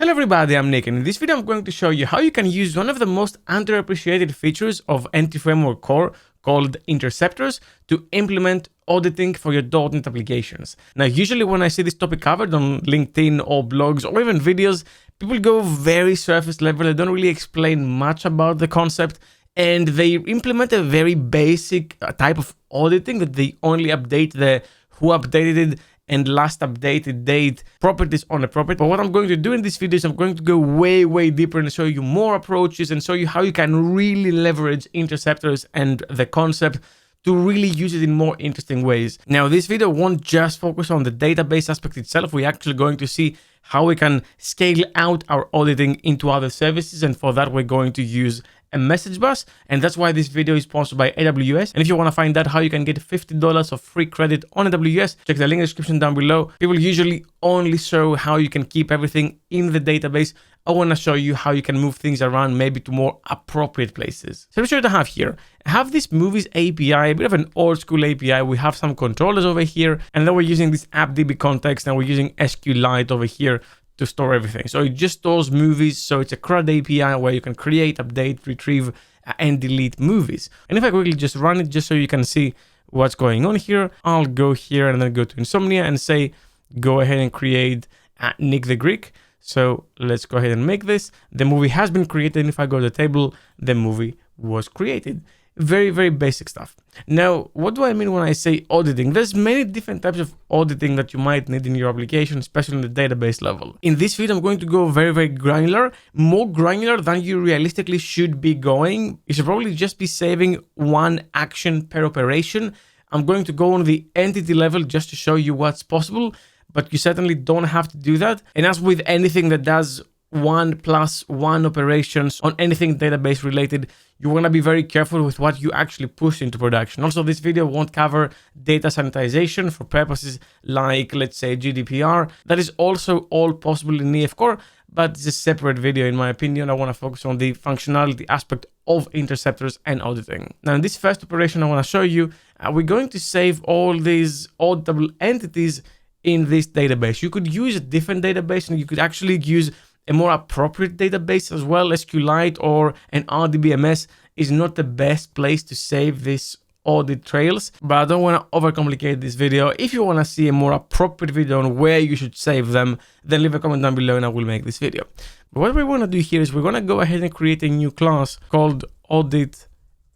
Hello everybody, I'm Nick, and in this video I'm going to show you how you can use one of the most underappreciated features of NT Framework Core called interceptors to implement auditing for your .NET applications. Now, usually when I see this topic covered on LinkedIn or blogs or even videos, people go very surface level. They don't really explain much about the concept, and they implement a very basic type of auditing that they only update the who updated it and last updated date properties on a property. But what I'm going to do in this video is I'm going to go way deeper and show you more approaches and show you how you can really leverage interceptors and the concept to really use it in more interesting ways. Now, this video won't just focus on the database aspect itself. We're actually going to see how we can scale out our auditing into other services, and for that we're going to use a message bus, and that's why this video is sponsored by AWS. And if you want to find out how you can get $50 of free credit on AWS, check the link in the description down below. People usually only show how you can keep everything in the database. I want to show you how you can move things around, maybe to more appropriate places. So let's show you what I have here. I have this movies API, a bit of an old school API. We have some controllers over here, and then we're using this AppDB context, and we're using SQLite over here to store everything. So it just stores movies. So it's a CRUD API where you can create, update, retrieve, and delete movies. And if I quickly just run it, just so you can see what's going on here, I'll go here and then go to Insomnia and say, go ahead and create Nick the Greek. So let's go ahead and make this. The movie has been created. And if I go to the table, the movie was created. Very basic stuff. Now, what do I mean when I say auditing? There's many different types of auditing that you might need in your application, especially in the database level. In this video, I'm going to go very granular, more granular than you realistically should be going. You should probably just be saving one action per operation. I'm going to go on the entity level just to show you what's possible, but you certainly don't have to do that. And as with anything that does 1+1 operations on anything database related, you want to be very careful with what you actually push into production. Also, this video won't cover data sanitization for purposes like, let's say, GDPR. That is also all possible in EF Core, but it's a separate video in my opinion. I want to focus on the functionality aspect of interceptors and auditing. Now, in this first operation I want to show you, we're going to save all these auditable entities in this database. You could use a different database, and you could actually use a more appropriate database as well. SQLite or an RDBMS is not the best place to save this audit trails, but I don't want to overcomplicate this video. If you want to see a more appropriate video on where you should save them, then leave a comment down below and I will make this video. But what we want to do here is we're going to go ahead and create a new class called Audit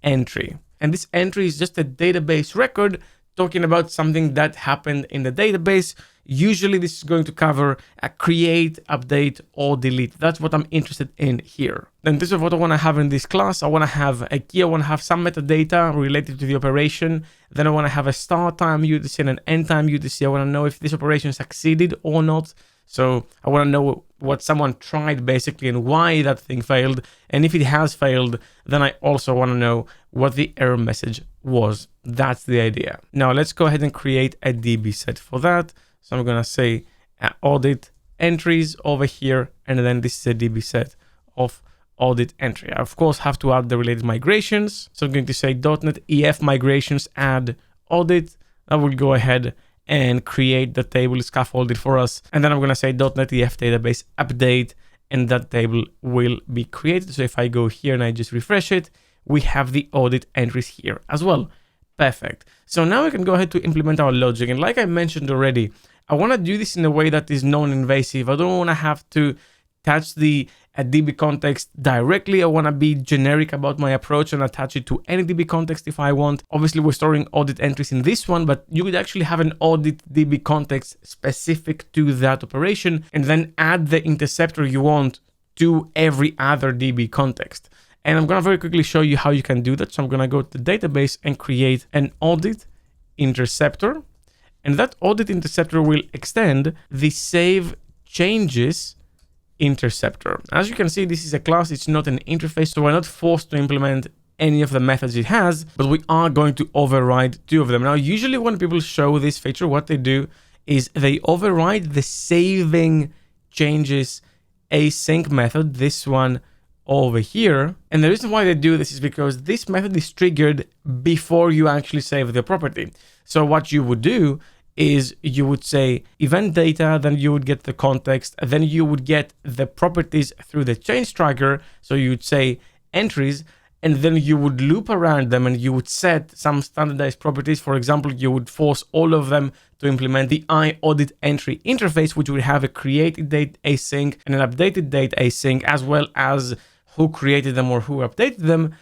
Entry. And this entry is just a database record talking about something that happened in the database. Usually this is going to cover a create, update, or delete. That's what I'm interested in here. Then this is what I want to have in this class. I want to have a key. I want to have some metadata related to the operation. Then I want to have a start time UTC and an end time UTC. I want to know if this operation succeeded or not. So I want to know what someone tried basically and why that thing failed. And if it has failed, then I also want to know what the error message was. That's the idea. Now let's go ahead and create a DB set for that. So I'm going to say audit entries over here, and then this is a DB set of audit entry. I of course have to add the related migrations. So I'm going to say .NET EF migrations add audit. I will go ahead and create the table scaffolded for us. And then I'm going to say .NET EF database update, and that table will be created. So if I go here and I just refresh it, we have the audit entries here as well. Perfect. So now we can go ahead to implement our logic. And like I mentioned already, I want to do this in a way that is non-invasive. I don't want to have to touch the DB context directly. I want to be generic about my approach and attach it to any DB context if I want. Obviously, we're storing audit entries in this one, but you could actually have an audit DB context specific to that operation and then add the interceptor you want to every other DB context. And I'm going to very quickly show you how you can do that. So I'm going to go to the database and create an audit interceptor. And that audit interceptor will extend the save changes interceptor. As you can see, this is a class. It's not an interface. So we're not forced to implement any of the methods it has, but we are going to override two of them. Now, usually when people show this feature, what they do is they override the saving changes async method, this one over here. And the reason why they do this is because this method is triggered before you actually save the property. So what you would do is you would say event data, then you would get the context, then you would get the properties through the change tracker. So you would say entries, and then you would loop around them and you would set some standardized properties. For example, you would force all of them to implement the Audit entry interface, which would have a created date async and an updated date async, as well as who created them or who updated them.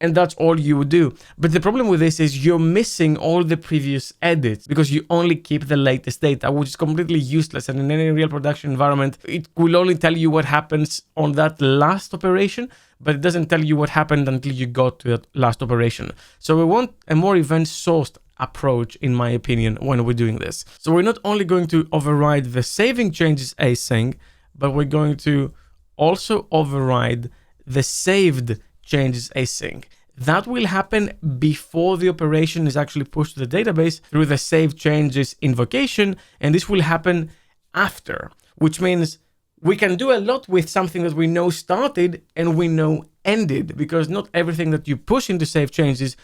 And that's all you would do. But the problem with this is you're missing all the previous edits because you only keep the latest data, which is completely useless. And in any real production environment, it will only tell you what happens on that last operation, but it doesn't tell you what happened until you got to that last operation. So we want a more event-sourced approach, in my opinion, when we're doing this. So we're not only going to override the saving changes async, but we're going to also override the saved changes async. That will happen before the operation is actually pushed to the database through the save changes invocation, and this will happen after, which means we can do a lot with something that we know started and we know ended, because not everything that you push into save changes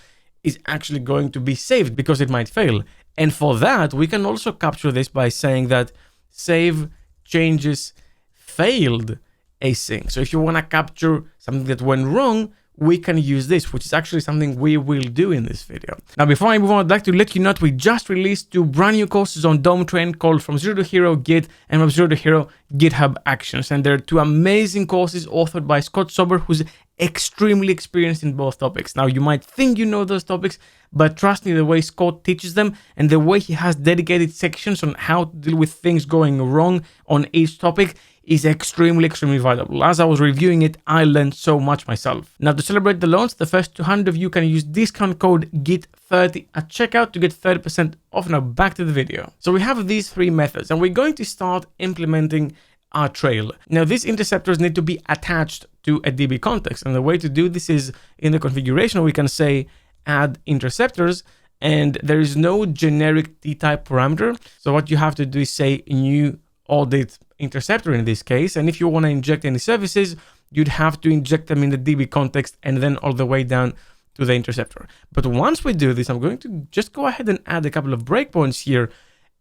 is actually going to be saved because it might fail. And for that, we can also capture this by saying that save changes failed async. So if you want to capture something that went wrong, we can use this, which is actually something we will do in this video. Now, before I move on, I'd like to let you know that we just released 2 brand new courses on Dome Train called From Zero to Hero Git and From Zero to Hero GitHub Actions. And they're 2 amazing courses authored by Scott Sober, who's extremely experienced in both topics. Now, you might think you know those topics, but trust me, the way Scott teaches them and the way he has dedicated sections on how to deal with things going wrong on each topic is extremely valuable. As I was reviewing it, I learned so much myself. Now, to celebrate the launch, the first 200 of you can use discount code GIT30 at checkout to get 30% off. Now, back to the video. So we have these 3 methods, and we're going to start implementing our trail. Now, these interceptors need to be attached to a DB context, and the way to do this is in the configuration, we can say add interceptors, and there is no generic t-type parameter. So what you have to do is say new audit interceptor in this case, and if you want to inject any services, you'd have to inject them in the DB context and then all the way down to the interceptor. But once we do this, I'm going to just go ahead and add a couple of breakpoints here,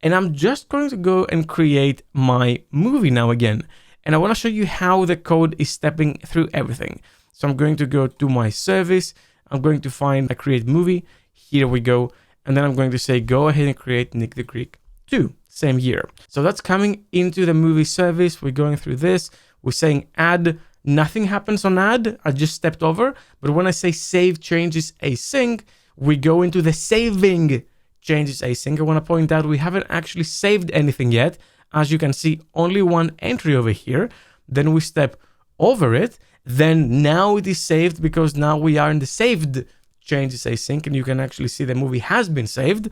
and I'm just going to go and create my movie now again. And I want to show you how the code is stepping through everything. So I'm going to go to my service, I'm going to find a create movie, here we go, and then I'm going to say go ahead and create Nick the Greek 2. Same year. So that's coming into the movie service. We're going through this. We're saying add. Nothing happens on add. I just stepped over. But when I say save changes async, we go into the saving changes async. I want to point out we haven't actually saved anything yet. As you can see, only 1 entry over here. Then we step over it. Then now it is saved because now we are in the saved changes async, and you can actually see the movie has been saved.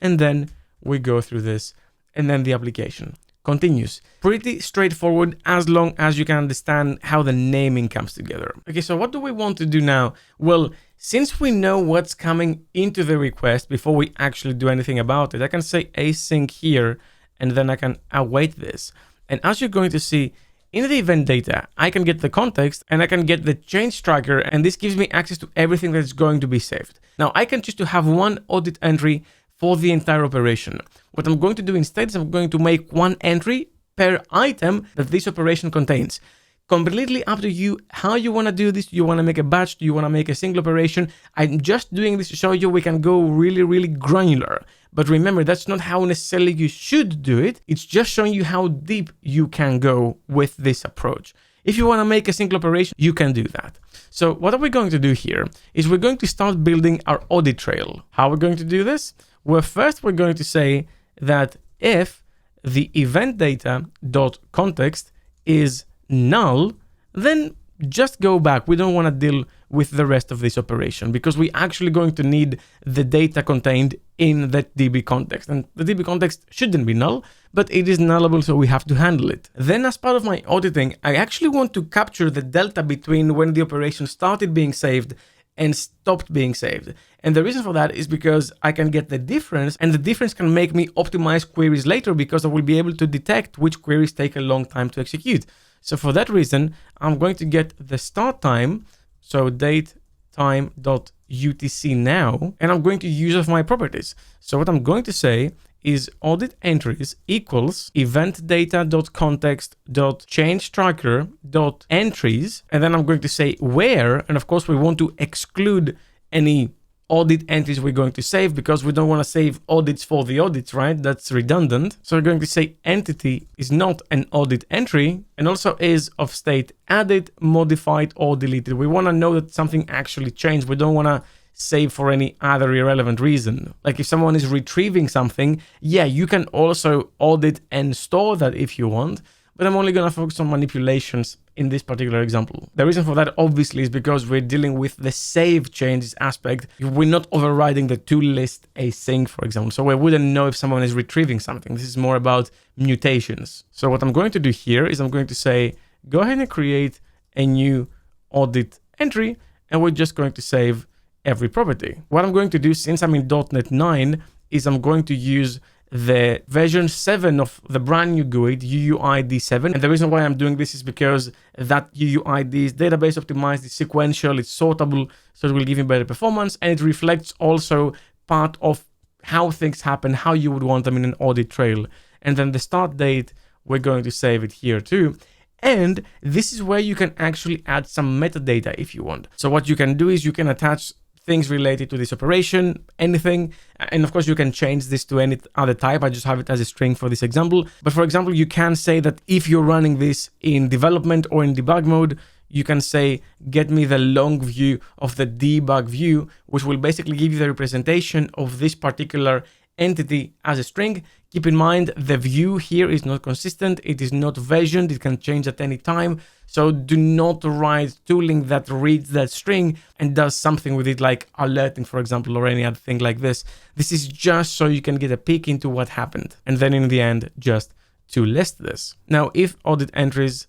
And then we go through this. And then the application continues. Pretty straightforward as long as you can understand how the naming comes together. Okay, so what do we want to do now? Well, since we know what's coming into the request before we actually do anything about it, I can say async here, and then I can await this. And as you're going to see, in the event data, I can get the context and I can get the change tracker, and this gives me access to everything that's going to be saved. Now, I can choose to have 1 audit entry for the entire operation. What I'm going to do instead is I'm going to make 1 entry per item that this operation contains. Completely up to you how you want to do this. Do you want to make a batch? Do you want to make a single operation? I'm just doing this to show you we can go really granular. But remember, that's not how necessarily you should do it. It's just showing you how deep you can go with this approach. If you want to make a single operation, you can do that. So what are we going to do here is we're going to start building our audit trail. How are we going to do this? Well, first we're going to say that if the event data dot context is null, then just go back. We don't want to deal with the rest of this operation because we're actually going to need the data contained in that DB context. And the DB context shouldn't be null, but it is nullable, so we have to handle it. Then as part of my auditing, I actually want to capture the delta between when the operation started being saved and stopped being saved. And the reason for that is because I can get the difference, and the difference can make me optimize queries later because I will be able to detect which queries take a long time to execute. So for that reason, I'm going to get the start time, so date time.utc now, and I'm going to use of my properties. So what I'm going to say is audit entries equals event data.context.change tracker.entries. And then I'm going to say where, and of course we want to exclude any audit entries we're going to save because we don't want to save audits for the audits, right? That's redundant. So we're going to say entity is not an audit entry and also is of state added, modified, or deleted. We want to know that something actually changed. We don't want to save for any other irrelevant reason. Like if someone is retrieving something, yeah, you can also audit and store that if you want, but I'm only going to focus on manipulations in this particular example. The reason for that obviously is because we're dealing with the save changes aspect. We're not overriding the toList async, for example. So we wouldn't know if someone is retrieving something. This is more about mutations. So what I'm going to do here is I'm going to say, go ahead and create a new audit entry, and we're just going to save every property. What I'm going to do, since I'm in .NET 9, is I'm going to use the version 7 of the brand new GUID, UUID 7. And the reason why I'm doing this is because that UUID is database optimized, it's sequential, it's sortable, so it will give you better performance. And it reflects also part of how things happen, how you would want them in an audit trail. And then the start date, we're going to save it here too. And this is where you can actually add some metadata if you want. So what you can do is you can attach things related to this operation, anything. And of course, you can change this to any other type. I just have it as a string for this example. But for example, you can say that if you're running this in development or in debug mode, you can say, get me the long view of the debug view, which will basically give you the representation of this particular entity as a string. Keep in mind, the view here is not consistent. It is not versioned. It can change at any time. So do not write tooling that reads that string and does something with it, like alerting, for example, or any other thing like this. This is just so you can get a peek into what happened. And then in the end, just to list this. Now, if audit entries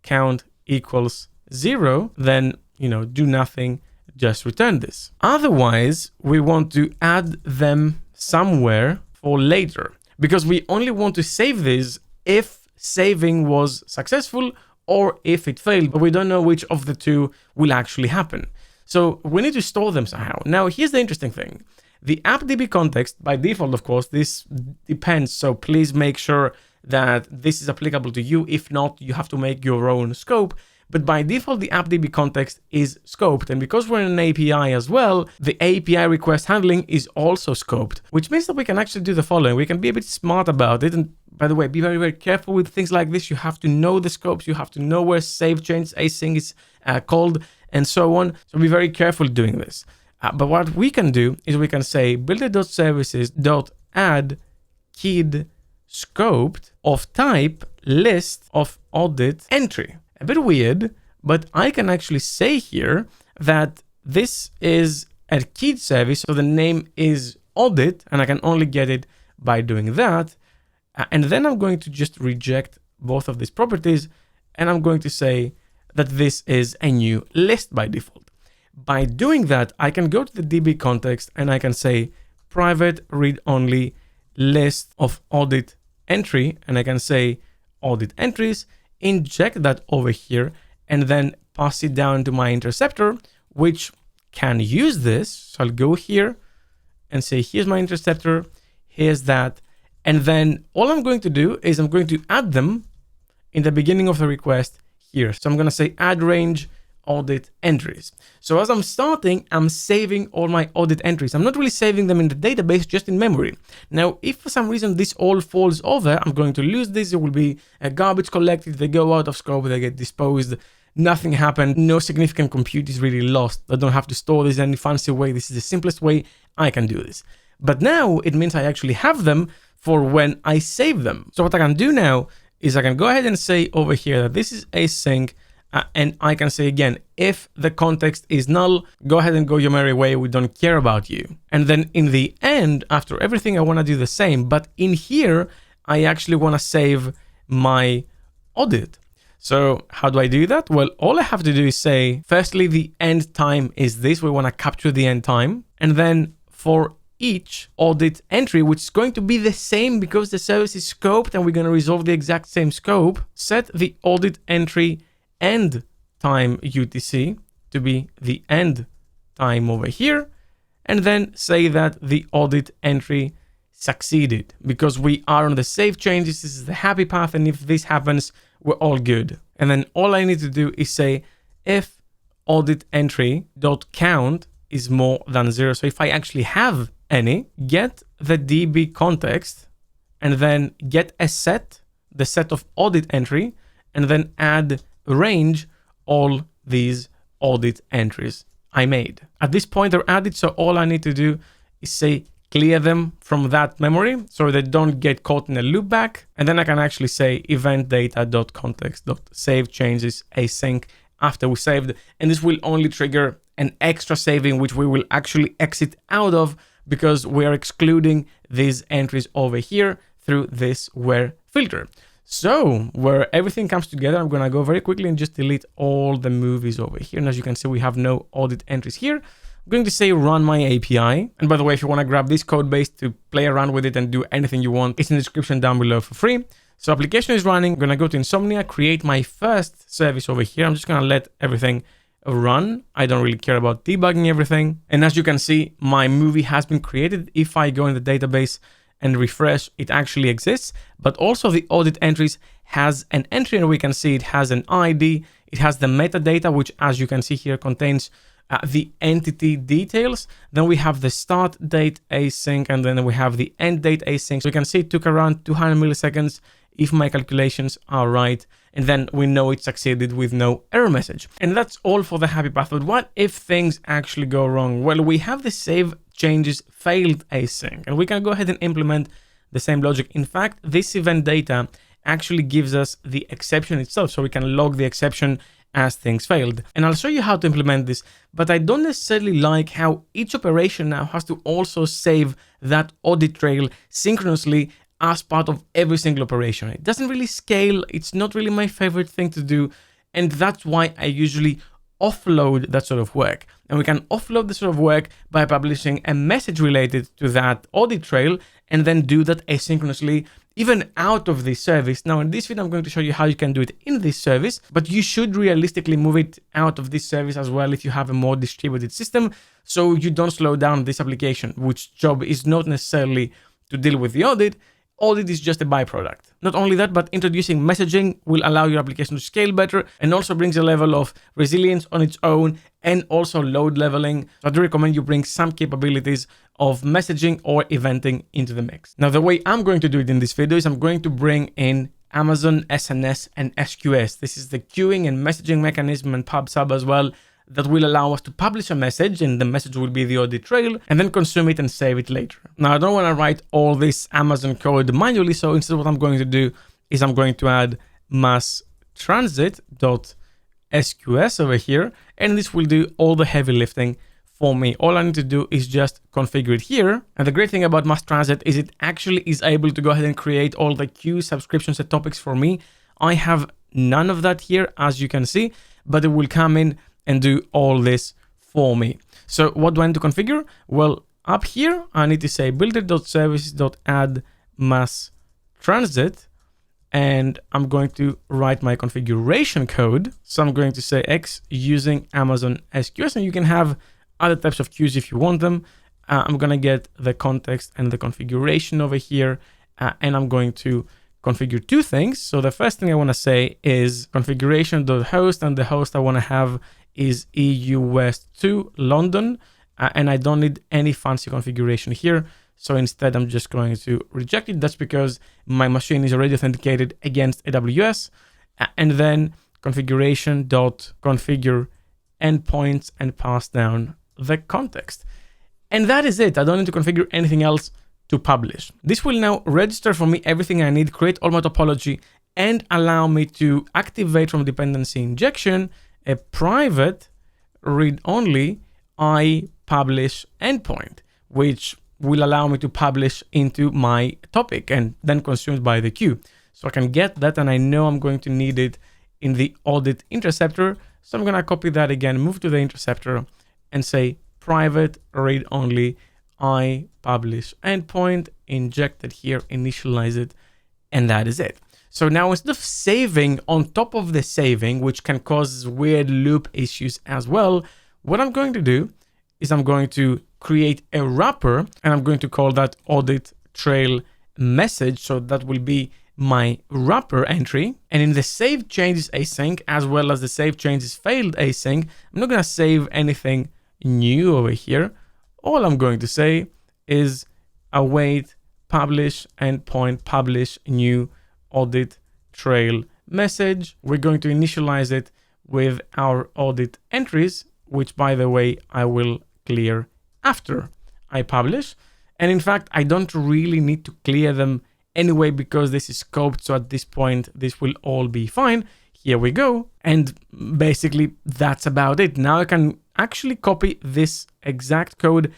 count equals 0, then, do nothing, just return this. Otherwise, we want to add them somewhere for later, because we only want to save this if saving was successful or if it failed, but we don't know which of the two will actually happen. So we need to store them somehow. Now, here's the interesting thing. The appdb context, by default, of course, this depends. So please make sure that this is applicable to you. If not, you have to make your own scope. But by default, the appdb context is scoped. And because we're in an API as well, the API request handling is also scoped, which means that we can actually do the following. We can be a bit smart about it. And by the way, be very, very careful with things like this. You have to know the scopes. You have to know where save change async is called and so on. So be very careful doing this. But what we can do is we can say builder.services.add keyed scoped of type list of audit entry. A bit weird, but I can actually say here that this is a keyed service, so the name is audit, and I can only get it by doing that. And then I'm going to just reject both of these properties, and I'm going to say that this is a new list by default. By doing that, I can go to the DB context and I can say private read-only list of audit entry, and I can say audit entries, inject that over here, and then pass it down to my interceptor, which can use this. So I'll go here and say, here's my interceptor, here's that. And then all I'm going to do is I'm going to add them in the beginning of the request here. So I'm going to say add range audit entries. So as I'm starting, I'm saving all my audit entries. I'm not really saving them in the database, just in memory. Now, if for some reason this all falls over, I'm going to lose this. It will be a garbage collected. They go out of scope, they get disposed. Nothing happened. No significant compute is really lost. I don't have to store this in any fancy way. This is the simplest way I can do this. But now it means I actually have them for when I save them. So what I can do now is I can go ahead and say over here that this is async. And I can say again, if the context is null, go ahead and go your merry way. We don't care about you. And then in the end, after everything, I want to do the same. But in here, I actually want to save my audit. So how do I do that? Well, all I have to do is say, firstly, the end time is this. We want to capture the end time. And then for each audit entry, which is going to be the same because the service is scoped and we're going to resolve the exact same scope, set the audit entry end time UTC to be the end time over here, and then say that the audit entry succeeded because we are on the save changes. This is the happy path. And if this happens, we're all good. And then all I need to do is say if audit entry dot count is more than 0. So if I actually have any, get the DB context and then get a set, the set of audit entry, and then add range all these audit entries I made. At this point, they're added. So all I need to do is say clear them from that memory so they don't get caught in a loopback. And then I can actually say event data.context.save changes async after we saved. And this will only trigger an extra saving, which we will actually exit out of because we are excluding these entries over here through this where filter. So where everything comes together, I'm going to go very quickly and just delete all the movies over here. And as you can see, we have no audit entries here. I'm going to say run my API. And by the way, if you want to grab this code base to play around with it and do anything you want, it's in the description down below for free. So application is running. I'm going to go to Insomnia, create my first service over here. I'm just going to let everything run. I don't really care about debugging everything. And as you can see, my movie has been created. If I go in the database and refresh, it actually exists. But also the audit entries has an entry, and we can see it has an ID. It has the metadata, which as you can see here contains the entity details. Then we have the start date async, and then we have the end date async. So you can see it took around 200 milliseconds if my calculations are right. And then we know it succeeded with no error message. And that's all for the happy path. But what if things actually go wrong? Well, we have the save changes failed async, and we can go ahead and implement the same logic. In fact, this event data actually gives us the exception itself. So we can log the exception as things failed. And I'll show you how to implement this, but I don't necessarily like how each operation now has to also save that audit trail synchronously as part of every single operation. It doesn't really scale. It's not really my favorite thing to do. And that's why I usually offload that sort of work. And we can offload this sort of work by publishing a message related to that audit trail and then do that asynchronously, even out of this service. Now in this video, I'm going to show you how you can do it in this service, but you should realistically move it out of this service as well if you have a more distributed system, so you don't slow down this application, which job is not necessarily to deal with the audit. Audit is just a byproduct. Not only that, but introducing messaging will allow your application to scale better and also brings a level of resilience on its own and also load leveling. So I do recommend you bring some capabilities of messaging or eventing into the mix. Now, the way I'm going to do it in this video is I'm going to bring in Amazon SNS and SQS. This is the queuing and messaging mechanism and pub/sub as well that will allow us to publish a message, and the message will be the audit trail, and then consume it and save it later. Now, I don't want to write all this Amazon code manually, so instead what I'm going to do is I'm going to add mass transit.sqs over here, and this will do all the heavy lifting for me. All I need to do is just configure it here. And the great thing about mass transit is it actually is able to go ahead and create all the queue subscriptions and topics for me. I have none of that here, as you can see, but it will come in and do all this for me. So what do I need to configure? Well, up here, I need to say builder.services.add mass transit, and I'm going to write my configuration code. So I'm going to say X using Amazon SQS, and you can have other types of queues if you want them. I'm going to get the context and the configuration over here, and I'm going to configure two things. So the first thing I want to say is configuration.host, and the host I want to have is EU West 2 London, and I don't need any fancy configuration here. So instead, I'm just going to reject it. That's because my machine is already authenticated against AWS. And then configuration.configure endpoints and pass down the context. And that is it. I don't need to configure anything else to publish. This will now register for me everything I need, create all my topology, and allow me to activate from dependency injection a private read-only I publish endpoint, which will allow me to publish into my topic and then consumed by the queue. So I can get that, and I know I'm going to need it in the audit interceptor. So I'm going to copy that again, move to the interceptor and say private read-only I publish endpoint, inject it here, initialize it, and that is it. So now instead of saving on top of the saving, which can cause weird loop issues as well, what I'm going to do is I'm going to create a wrapper, and I'm going to call that audit trail message. So that will be my wrapper entry. And in the save changes async, as well as the save changes failed async, I'm not going to save anything new over here. All I'm going to say is await publish endpoint publish new audit trail message. We're going to initialize it with our audit entries, which by the way, I will clear after I publish. And in fact, I don't really need to clear them anyway, because this is scoped. So at this point, this will all be fine. Here we go. And basically that's about it. Now I can actually copy this exact code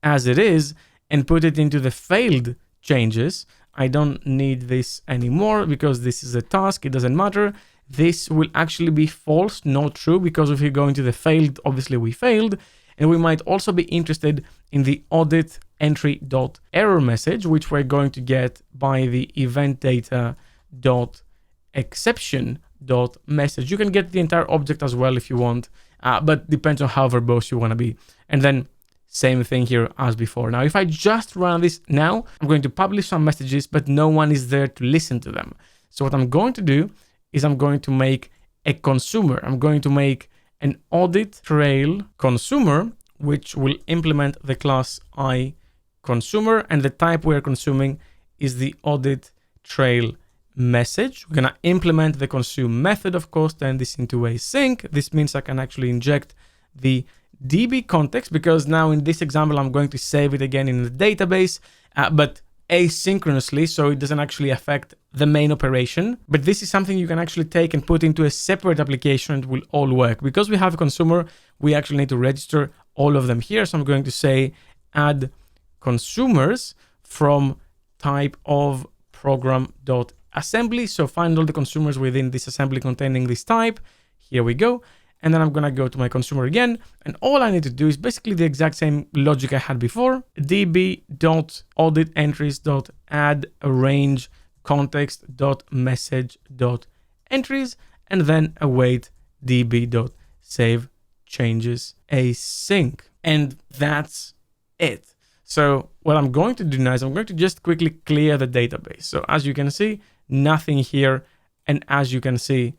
as it is and put it into the failed changes. I don't need this anymore because this is a task. It doesn't matter. This will actually be false, not true, because if you go into the failed, obviously we failed. And we might also be interested in the audit entry.error message, which we're going to get by the event data.exception.message. You can get the entire object as well if you want, but depends on how verbose you want to be. And then same thing here as before. Now, if I just run this now, I'm going to publish some messages, but no one is there to listen to them. So what I'm going to do is I'm going to make a consumer. I'm going to make an audit trail consumer, which will implement the class iConsumer, and the type we're consuming is the audit trail message. We're going to implement the consume method, of course, turn this into async. This means I can actually inject the DB context, because now in this example, I'm going to save it again in the database, but asynchronously, so it doesn't actually affect the main operation. But this is something you can actually take and put into a separate application. It will all work. Because we have a consumer, we actually need to register all of them here. So I'm going to say add consumers from type of program.assembly. So find all the consumers within this assembly containing this type. Here we go. And then I'm going to go to my consumer again. And all I need to do is basically the exact same logic I had before. db.auditentries.add range context.message.entries, and then await db.save changes async. And that's it. So what I'm going to do now is I'm going to just quickly clear the database. So as you can see, nothing here. And as you can see,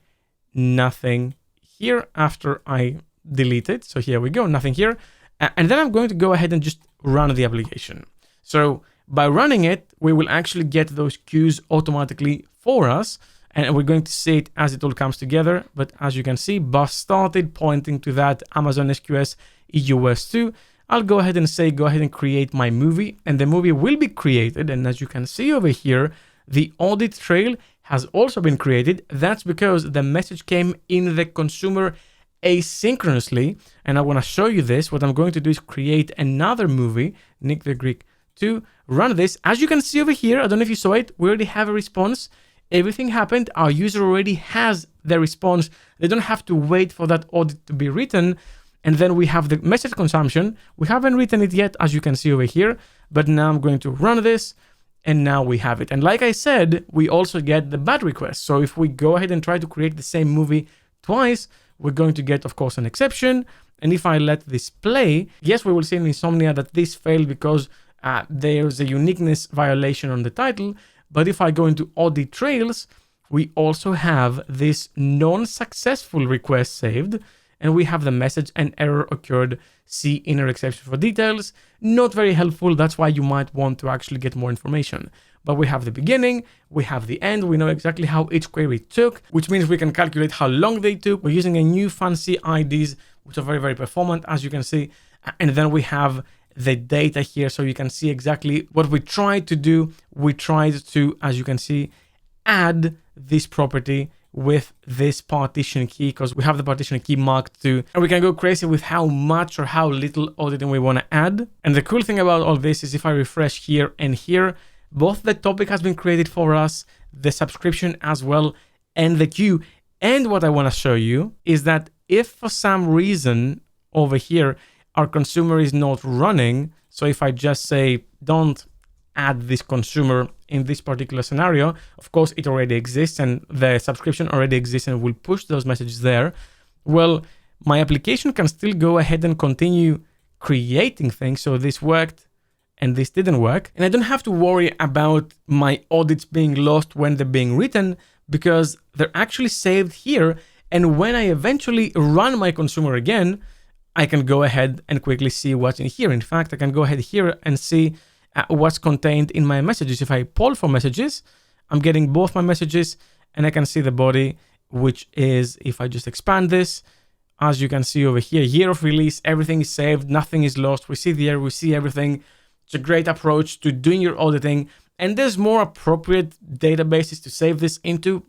nothing here after I delete it. So here we go, nothing here. And then I'm going to go ahead and just run the application. So by running it, we will actually get those queues automatically for us. And we're going to see it as it all comes together. But as you can see, bus started pointing to that Amazon SQS EUS2. I'll go ahead and say, go ahead and create my movie. And the movie will be created. And as you can see over here, the audit trail has also been created. That's because the message came in the consumer asynchronously. And I want to show you this. What I'm going to do is create another movie, Nick the Greek, to run this. As you can see over here, I don't know if you saw it, we already have a response. Everything happened. Our user already has the response. They don't have to wait for that audit to be written. And then we have the message consumption. We haven't written it yet, as you can see over here. But now I'm going to run this. And now we have it. And like I said, we also get the bad request. So if we go ahead and try to create the same movie twice, we're going to get, of course, an exception. And if I let this play, yes, we will see in Insomnia that this failed because there's a uniqueness violation on the title. But if I go into audit trails, we also have this non-successful request saved. And we have the message and error occurred. See inner exception for details. Not very helpful. That's why you might want to actually get more information. But we have the beginning, we have the end. We know exactly how each query took, which means we can calculate how long they took. We're using a new fancy IDs, which are very, very performant, as you can see. And then we have the data here. So you can see exactly what we tried to do. We tried to, as you can see, add this property with this partition key, because we have the partition key marked too, and we can go crazy with how much or how little auditing we want to add. And the cool thing about all this is if I refresh here and here, both the topic has been created for us, the subscription as well, and the queue. And what I want to show you is that if for some reason over here our consumer is not running, so if I just say don't add this consumer in this particular scenario, of course it already exists and the subscription already exists and will push those messages there. Well, my application can still go ahead and continue creating things. So this worked and this didn't work. And I don't have to worry about my audits being lost when they're being written, because they're actually saved here. And when I eventually run my consumer again, I can go ahead and quickly see what's in here. In fact, I can go ahead here and see what's contained in my messages. If I poll for messages, I'm getting both my messages, and I can see the body, which is, if I just expand this, as you can see over here, year of release, everything is saved, nothing is lost. We see the error, we see everything. It's a great approach to doing your auditing. And there's more appropriate databases to save this into.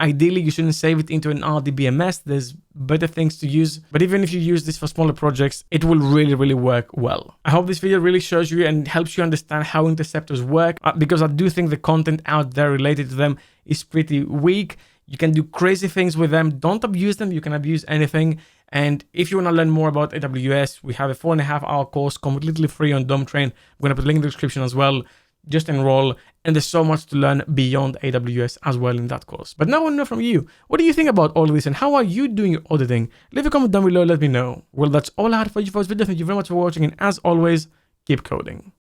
Ideally, you shouldn't save it into an RDBMS. There's better things to use. But even if you use this for smaller projects, it will really, really work well. I hope this video really shows you and helps you understand how interceptors work, because I do think the content out there related to them is pretty weak. You can do crazy things with them. Don't abuse them. You can abuse anything. And if you want to learn more about AWS, we have a 4.5-hour course completely free on Dome Train. I'm going to put a link in the description as well. Just enroll, and there's so much to learn beyond AWS as well in that course. But now I want to know from you, what do you think about all of this, and how are you doing your auditing? Leave a comment down below, let me know. Well, that's all I had for you for this video. Thank you very much for watching, and as always, keep coding.